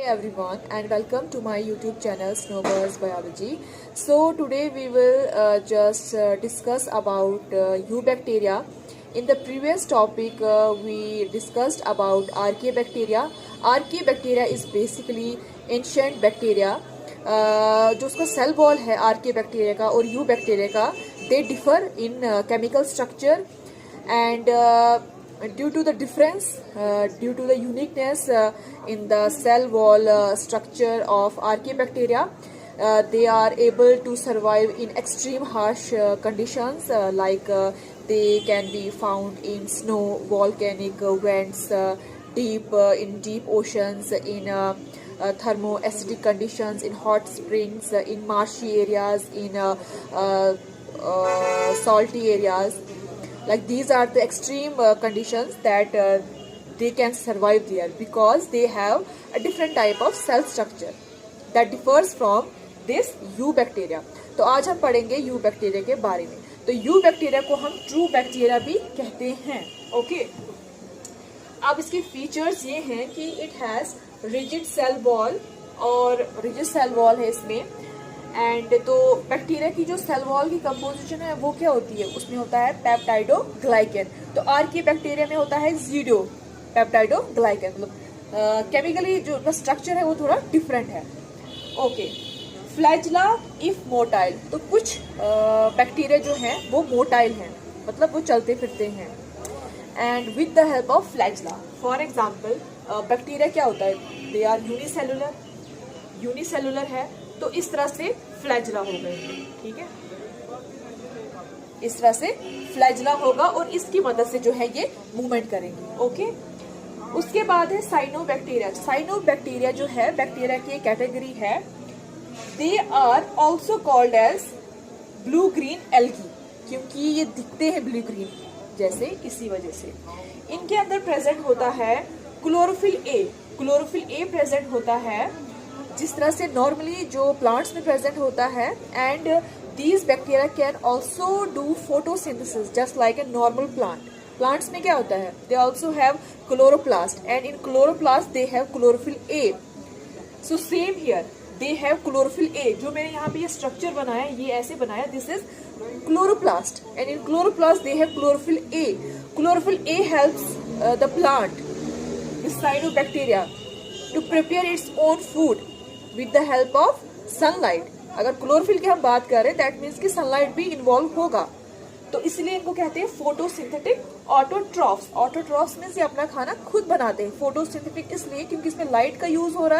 Hey everyone, and welcome to my YouTube channel Snowbirds Biology. So today we will just discuss about eubacteria. In the previous topic we discussed about archaebacteria. Archaebacteria is basically ancient bacteria. जो उसका cell wall है आर्कियबैक्टीरिया का और eubacteria का, they differ in chemical structure and due to the difference, due to the uniqueness in the cell wall structure of archaebacteria, they are able to survive in extreme harsh conditions, they can be found in snow, volcanic vents, in deep oceans, in thermoacidic conditions, in hot springs, in marshy areas, in salty areas. Like these are the extreme conditions that they can survive there because they have a different type of cell structure that differs from this eubacteria. तो आज हम पढ़ेंगे eubacteria के बारे में. तो eubacteria को हम true bacteria भी कहते हैं. ओके, अब इसके फीचर्स ये हैं कि it has rigid cell wall, और rigid cell wall है इसमें. एंड तो बैक्टीरिया की जो सेल वॉल की कंपोजिशन है वो क्या होती है, उसमें होता है पेप्टाइडोग्लाइकन. तो आर्कियबैक्टीरिया में होता है ज़ीडो पेप्टाइडोग्लाइकन. मतलब केमिकली जो स्ट्रक्चर है वो थोड़ा डिफरेंट है. ओके, फ्लैजिला इफ मोटाइल, तो कुछ बैक्टीरिया जो हैं वो मोटाइल हैं, मतलब वो चलते फिरते हैं. And with the help of flagella, for example bacteria क्या होता है, दे आर यूनिसेलुलर है. तो इस तरह से फ्लैजिला हो गए. ठीक है, इस तरह से फ्लैजिला होगा और इसकी मदद से जो है ये मूवमेंट करेंगे. ओके, उसके बाद है साइनोबैक्टीरिया. साइनोबैक्टीरिया जो है बैक्टीरिया की कैटेगरी है. They are also called as blue green algae, क्योंकि ये दिखते हैं ब्लू ग्रीन जैसे, इसी वजह से. इनके अंदर प्रेजेंट होता है क्लोरोफिल ए प्रेजेंट होता है, जिस तरह से नॉर्मली जो प्लांट्स में प्रेजेंट होता है. And these bacteria can also do photosynthesis just like a normal plant. Plants में क्या होता है, they also have chloroplast, and in chloroplast they have chlorophyll A. So same here, they have chlorophyll A. जो मैंने यहाँ पे ये structure बनाया, ये ऐसे बनाया, this is chloroplast, and in chloroplast they have chlorophyll A. Chlorophyll A helps the plant, this cyanobacteria, to prepare its own food with the help of sunlight. अगर क्लोरोफिल की हम बात करें, दैट मीन्स कि सनलाइट भी involve होगा, तो इसलिए इनको कहते हैं फोटोसिंथेटिक ऑटोट्रॉफ्स. ऑटोट्रॉफ्स मीन्स ये अपना खाना खुद बनाते हैं. फोटोसिंथेटिक इसलिए क्योंकि इसमें लाइट का यूज हो रहा है.